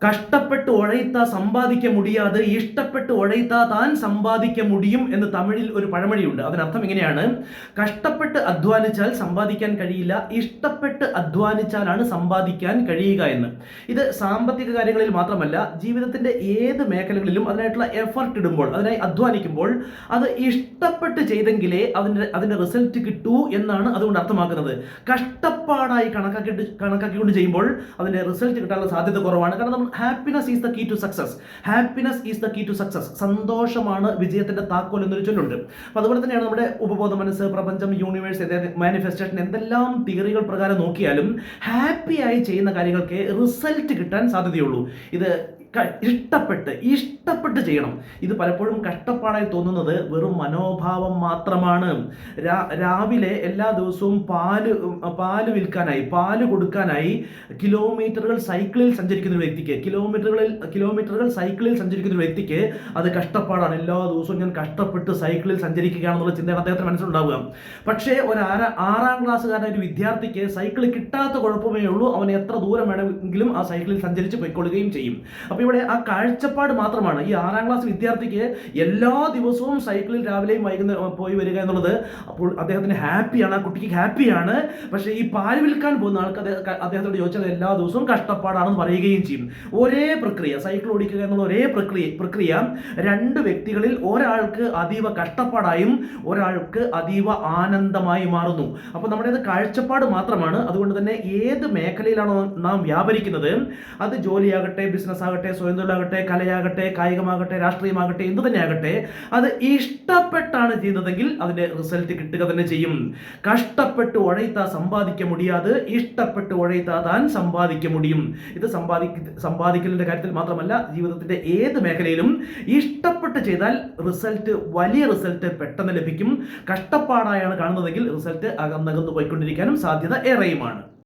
കഷ്ടപ്പെട്ട് ഉഴൈത്താ സമ്പാദിക്ക മുടിയാതെ ഇഷ്ടപ്പെട്ട് ഉഴൈത്താ താൻ സമ്പാദിക്ക മുടിയും എന്ന് തമിഴിൽ ഒരു പഴമൊഴിയുണ്ട്. അതിനർത്ഥം ഇങ്ങനെയാണ്: കഷ്ടപ്പെട്ട് അധ്വാനിച്ചാൽ സമ്പാദിക്കാൻ കഴിയില്ല, ഇഷ്ടപ്പെട്ട് അധ്വാനിച്ചാലാണ് സമ്പാദിക്കാൻ കഴിയുക എന്ന്. ഇത് സാമ്പത്തിക കാര്യങ്ങളിൽ മാത്രമല്ല, ജീവിതത്തിന്റെ ഏത് മേഖലകളിലും അതിനായിട്ടുള്ള എഫർട്ട് ഇടുമ്പോൾ, അതിനായി അധ്വാനിക്കുമ്പോൾ അത് ഇഷ്ടപ്പെട്ട് ചെയ്തെങ്കിലേ അതിന്റെ റിസൾട്ട് കിട്ടൂ എന്നാണ് അതുകൊണ്ട് അർത്ഥമാക്കുന്നത്. കഷ്ടപ്പാടായി കണക്കാക്കിക്കൊണ്ട് ചെയ്യുമ്പോൾ അതിന്റെ റിസൾട്ട് കിട്ടാനുള്ള സാധ്യത കുറവാണ്. കാരണം happiness is the key to success. Happiness is the key to success. സന്തോഷമാണ് വിജയത്തിന്റെ താക്കോൽ എന്നൊരു ചൊല്ലുണ്ട്. അപ്പോൾ അതുപോലെ തന്നെയാണ് നമ്മുടെ ഉപബോധ മനസ്സ്, പ്രപഞ്ചം, യൂണിവേഴ്സ്, മാനിഫെസ്റ്റേഷൻ, എന്തെല്ലാം തിയറികൾ പ്രകാരം നോക്കിയാലും ഹാപ്പിയായി ചെയ്യുന്ന കാര്യങ്ങൾക്ക് റിസൾട്ട് കിട്ടാൻ സാധ്യതയുള്ളൂ. ഇത് ഇഷ്ടപ്പെട്ട് ചെയ്യണം. ഇത് പലപ്പോഴും കഷ്ടപ്പാടായി തോന്നുന്നത് വെറും മനോഭാവം മാത്രമാണ്. രാവിലെ എല്ലാ ദിവസവും പാല് വിൽക്കാനായി, പാല് കൊടുക്കാനായി കിലോമീറ്ററുകൾ സൈക്കിളിൽ സഞ്ചരിക്കുന്ന ഒരു വ്യക്തിക്ക്, കിലോമീറ്ററുകൾ സൈക്കിളിൽ സഞ്ചരിക്കുന്ന ഒരു വ്യക്തിക്ക് അത് കഷ്ടപ്പാടാണ്. എല്ലാ ദിവസവും ഞാൻ കഷ്ടപ്പെട്ട് സൈക്കിളിൽ സഞ്ചരിക്കുകയാണെന്നുള്ള ചിന്തയാണ് അദ്ദേഹത്തിന് മനസ്സിലുണ്ടാവുക. പക്ഷേ ഒരു 6ാം ക്ലാസ്സുകാരനായ ഒരു വിദ്യാർത്ഥിക്ക് സൈക്കിൾ കിട്ടാത്ത കുഴപ്പമേ ഉള്ളൂ. അവൻ എത്ര ദൂരം വേണമെങ്കിലും ആ സൈക്കിളിൽ സഞ്ചരിച്ച് പോയിക്കൊള്ളുകയും ചെയ്യും. അപ്പോൾ ഇവിടെ ആ കാഴ്ചപ്പാട് മാത്രമാണ്. ഈ 6ാം ക്ലാസ് വിദ്യാർത്ഥിക്ക് എല്ലാ ദിവസവും സൈക്കിളിൽ രാവിലെയും വൈകുന്നേരം പോയി വരിക എന്നുള്ളത്, അപ്പോൾ അദ്ദേഹത്തിന് ഹാപ്പിയാണ്, ആ കുട്ടിക്ക് ഹാപ്പിയാണ്. പക്ഷേ ഈ പാല് വിൽക്കാൻ പോകുന്ന ആൾക്ക് അദ്ദേഹത്തോട് ചോദിച്ചാൽ എല്ലാ ദിവസവും കഷ്ടപ്പാടാണെന്ന് പറയുകയും ചെയ്യും. ഒരേ പ്രക്രിയ, സൈക്കിൾ ഓടിക്കുക എന്നുള്ള ഒരേ പ്രക്രിയ രണ്ട് വ്യക്തികളിൽ ഒരാൾക്ക് അതീവ കഷ്ടപ്പാടായും ഒരാൾക്ക് അതീവ ആനന്ദമായി മാറുന്നു. അപ്പോൾ നമ്മുടേത് കാഴ്ചപ്പാട് മാത്രമാണ്. അതുകൊണ്ട് തന്നെ ഏത് മേഖലയിലാണോ നാം വ്യാപരിക്കുന്നത്, അത് ജോലിയാകട്ടെ, ബിസിനസ് ആകട്ടെ, സ്വയം തൊഴിലാകട്ടെ, കലയാകട്ടെ, കായികമാകട്ടെ, രാഷ്ട്രീയമാകട്ടെ, എന്തു തന്നെ ആകട്ടെ, അത് ഇഷ്ടപ്പെട്ടാണ് ചെയ്യുന്നതെങ്കിൽ അതിന്റെ റിസൾട്ട് കിട്ടുക തന്നെ ചെയ്യും. കഷ്ടപ്പെട്ട് ഉഴൈത്താ സമ്പാദിക്ക മുടിയാതെ ഇഷ്ടപ്പെട്ട് ഉഴൈത്താ താൻ സമ്പാദിക്ക മുടിയും. ഇത് സമ്പാദിക്കലിന്റെ കാര്യത്തിൽ മാത്രമല്ല, ജീവിതത്തിന്റെ ഏത് മേഖലയിലും ഇഷ്ടപ്പെട്ട് ചെയ്താൽ റിസൾട്ട്, വലിയ റിസൾട്ട് പെട്ടെന്ന് ലഭിക്കും. കഷ്ടപ്പാടായാണ് കാണുന്നതെങ്കിൽ റിസൾട്ട് അകന്നകന്നു പോയിക്കൊണ്ടിരിക്കാനും സാധ്യത ഏറെയുമാണ്.